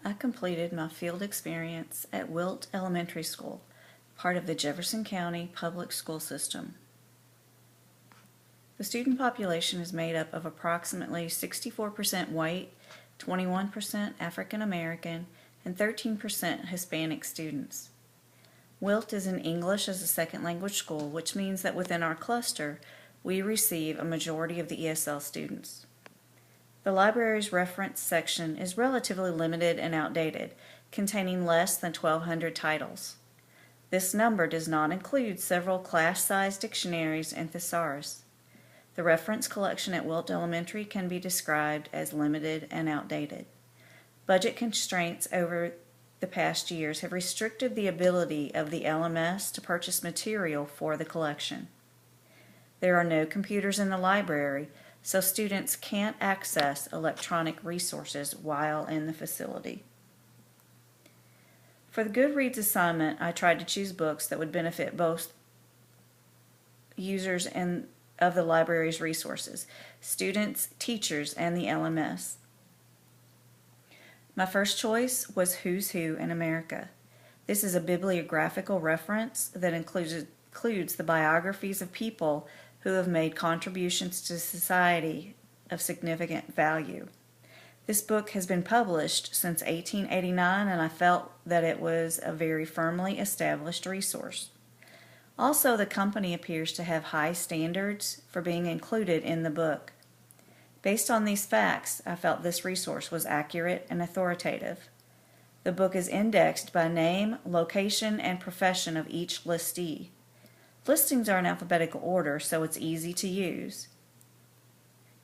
I completed my field experience at Wilt Elementary School, part of the Jefferson County Public School System. The student population is made up of approximately 64% white, 21% African American, and 13% Hispanic students. Wilt is an English as a second language school, which means that within our cluster, we receive a majority of the ESL students. The library's reference section is relatively limited and outdated, containing less than 1,200 titles. This number does not include several class-sized dictionaries and thesaurus. The reference collection at Wilt Elementary can be described as limited and outdated. Budget constraints over the past years have restricted the ability of the LMS to purchase material for the collection. There are no computers in the library, so students can't access electronic resources while in the facility. For the Goodreads assignment, I tried to choose books that would benefit both users of the library's resources, students, teachers, and the LMS. My first choice was Who's Who in America. This is a bibliographical reference that includes the biographies of people who have made contributions to society of significant value. This book has been published since 1889, and I felt that it was a very firmly established resource. Also, the company appears to have high standards for being included in the book. Based on these facts, I felt this resource was accurate and authoritative. The book is indexed by name, location, and profession of each listee. Listings are in alphabetical order, so it's easy to use.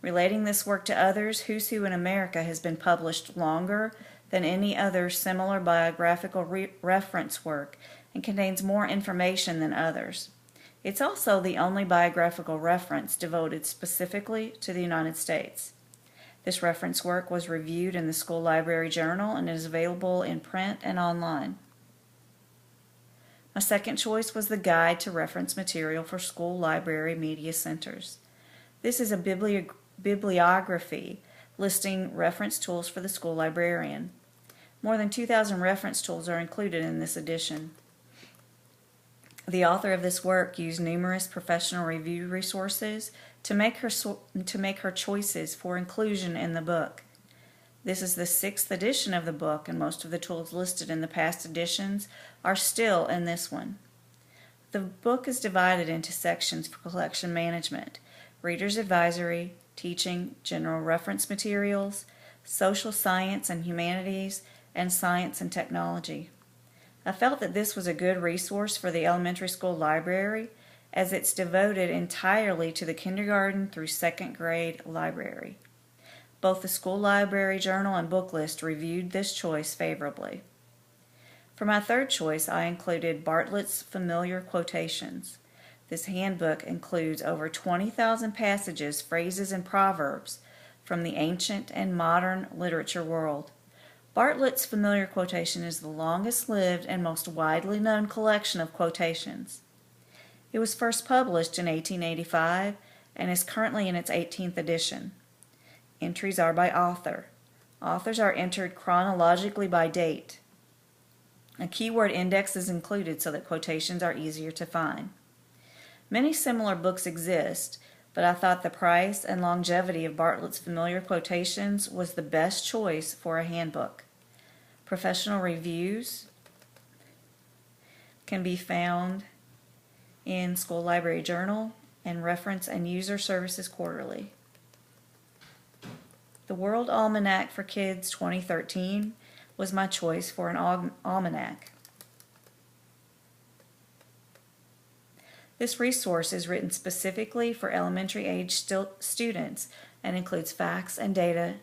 Relating this work to others, Who's Who in America has been published longer than any other similar biographical reference work and contains more information than others. It's also the only biographical reference devoted specifically to the United States. This reference work was reviewed in the School Library Journal and is available in print and online. My second choice was the Guide to Reference Material for School Library Media Centers. This is a bibliography listing reference tools for the school librarian. More than 2,000 reference tools are included in this edition. The author of this work used numerous professional review resources to make her choices for inclusion in the book. This is the 6th edition of the book, and most of the tools listed in the past editions are still in this one. The book is divided into sections for collection management: Reader's Advisory, Teaching, General Reference Materials, Social Science and Humanities, and Science and Technology. I felt that this was a good resource for the elementary school library, as it's devoted entirely to the kindergarten through 2nd grade library. Both the School Library Journal and Book List reviewed this choice favorably. For my third choice, I included Bartlett's Familiar Quotations. This handbook includes over 20,000 passages, phrases, and proverbs from the ancient and modern literature world. Bartlett's Familiar Quotation is the longest-lived and most widely known collection of quotations. It was first published in 1885 and is currently in its 18th edition. Entries are by author. Authors are entered chronologically by date. A keyword index is included so that quotations are easier to find. Many similar books exist, but I thought the price and longevity of Bartlett's Familiar Quotations was the best choice for a handbook. Professional reviews can be found in School Library Journal and Reference and User Services Quarterly. The World Almanac for Kids 2013 was my choice for an almanac. This resource is written specifically for elementary age students and includes facts and data.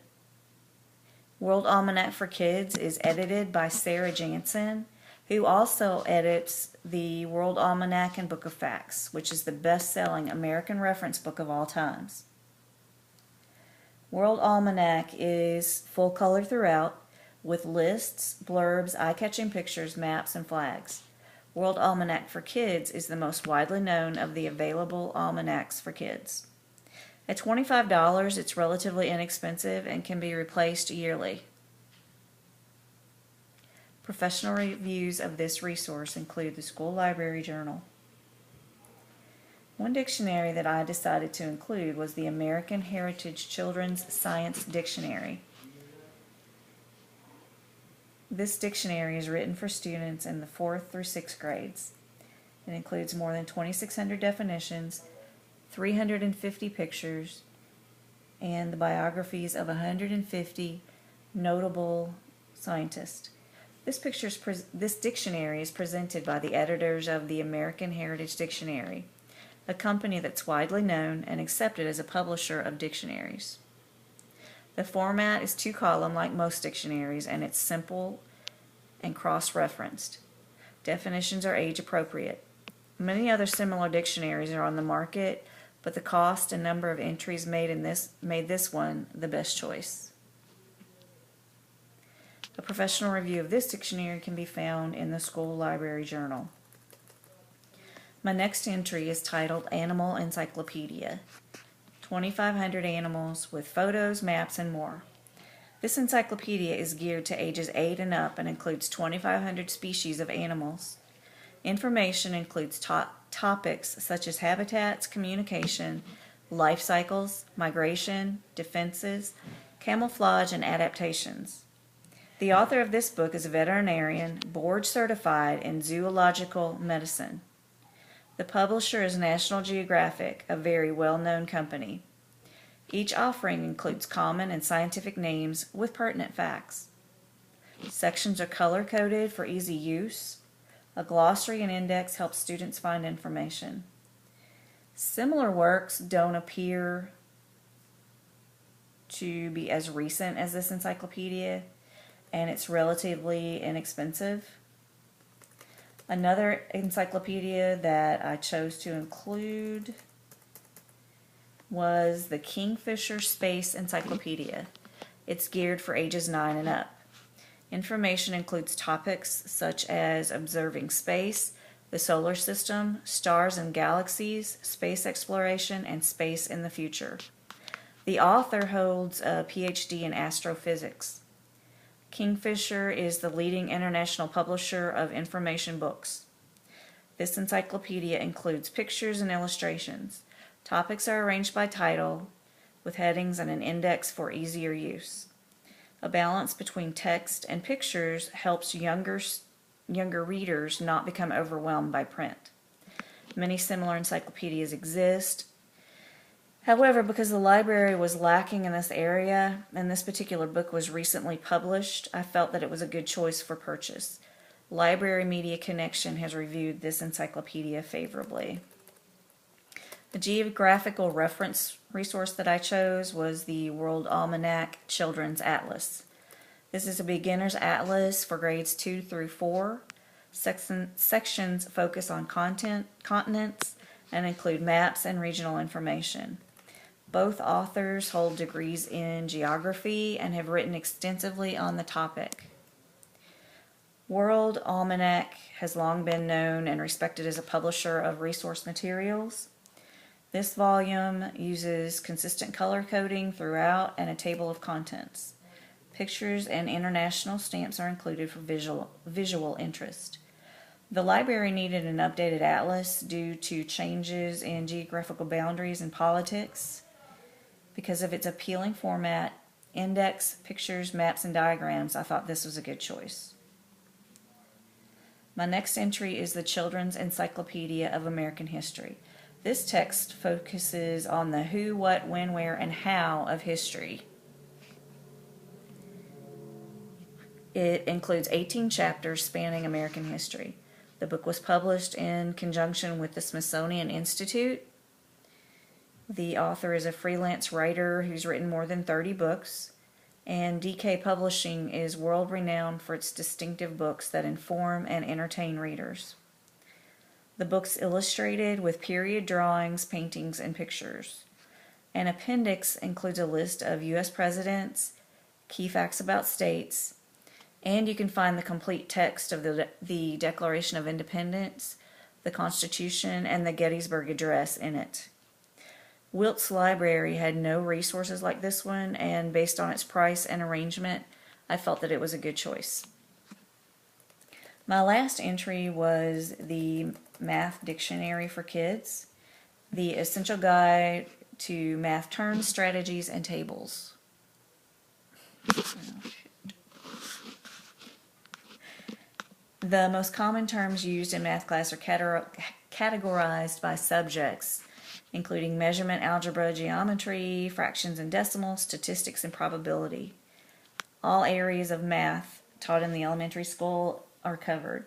World Almanac for Kids is edited by Sarah Jansen, who also edits the World Almanac and Book of Facts, which is the best-selling American reference book of all times. World Almanac is full color throughout, with lists, blurbs, eye-catching pictures, maps, and flags. World Almanac for Kids is the most widely known of the available almanacs for kids. At $25, it's relatively inexpensive and can be replaced yearly. Professional reviews of this resource include the School Library Journal. One dictionary that I decided to include was the American Heritage Children's Science Dictionary. This dictionary is written for students in the 4th through 6th grades. It includes more than 2,600 definitions, 350 pictures, and the biographies of 150 notable scientists. This dictionary is presented by the editors of the American Heritage Dictionary, a company that's widely known and accepted as a publisher of dictionaries. The format is 2-column like most dictionaries, and it's simple and cross-referenced. Definitions are age-appropriate. Many other similar dictionaries are on the market, but the cost and number of entries made this one the best choice. A professional review of this dictionary can be found in the School Library Journal. My next entry is titled Animal Encyclopedia. 2,500 animals with photos, maps, and more. This encyclopedia is geared to ages 8 and up and includes 2,500 species of animals. Information includes topics such as habitats, communication, life cycles, migration, defenses, camouflage, and adaptations. The author of this book is a veterinarian, board certified in zoological medicine. The publisher is National Geographic, a very well-known company. Each offering includes common and scientific names with pertinent facts. Sections are color-coded for easy use. A glossary and index help students find information. Similar works don't appear to be as recent as this encyclopedia, and it's relatively inexpensive. Another encyclopedia that I chose to include was the Kingfisher Space Encyclopedia. It's geared for ages 9 and up. Information includes topics such as observing space, the solar system, stars and galaxies, space exploration, and space in the future. The author holds a PhD in astrophysics. Kingfisher is the leading international publisher of information books. This encyclopedia includes pictures and illustrations. Topics are arranged by title, with headings and an index for easier use. A balance between text and pictures helps younger readers not become overwhelmed by print. Many similar encyclopedias exist. However, because the library was lacking in this area, and this particular book was recently published, I felt that it was a good choice for purchase. Library Media Connection has reviewed this encyclopedia favorably. The geographical reference resource that I chose was the World Almanac Children's Atlas. This is a beginner's atlas for grades 2 through 4. Sections focus on continents and include maps and regional information. Both authors hold degrees in geography and have written extensively on the topic. World Almanac has long been known and respected as a publisher of resource materials. This volume uses consistent color coding throughout and a table of contents. Pictures and international stamps are included for visual interest. The library needed an updated atlas due to changes in geographical boundaries and politics. Because of its appealing format, index, pictures, maps, and diagrams, I thought this was a good choice. My next entry is the Children's Encyclopedia of American History. This text focuses on the who, what, when, where, and how of history. It includes 18 chapters spanning American history. The book was published in conjunction with the Smithsonian Institute. The author is a freelance writer who's written more than 30 books, and DK Publishing is world-renowned for its distinctive books that inform and entertain readers. The book's illustrated with period drawings, paintings, and pictures. An appendix includes a list of U.S. presidents, key facts about states, and you can find the complete text of the Declaration of Independence, the Constitution, and the Gettysburg Address in it. Wilt's Library had no resources like this one, and based on its price and arrangement, I felt that it was a good choice. My last entry was the Math Dictionary for Kids, the essential guide to math terms, strategies, and tables. The most common terms used in math class are categorized by subjects, including measurement, algebra, geometry, fractions and decimals, statistics, and probability. All areas of math taught in the elementary school are covered.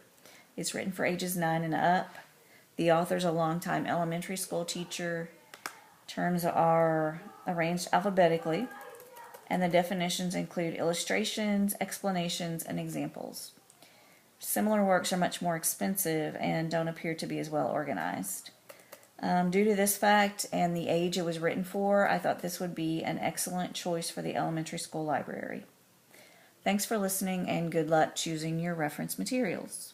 It's written for ages 9 and up. The author's a longtime elementary school teacher. Terms are arranged alphabetically, and the definitions include illustrations, explanations, and examples. Similar works are much more expensive and don't appear to be as well organized. Due to this fact and the age it was written for, I thought this would be an excellent choice for the elementary school library. Thanks for listening, and good luck choosing your reference materials.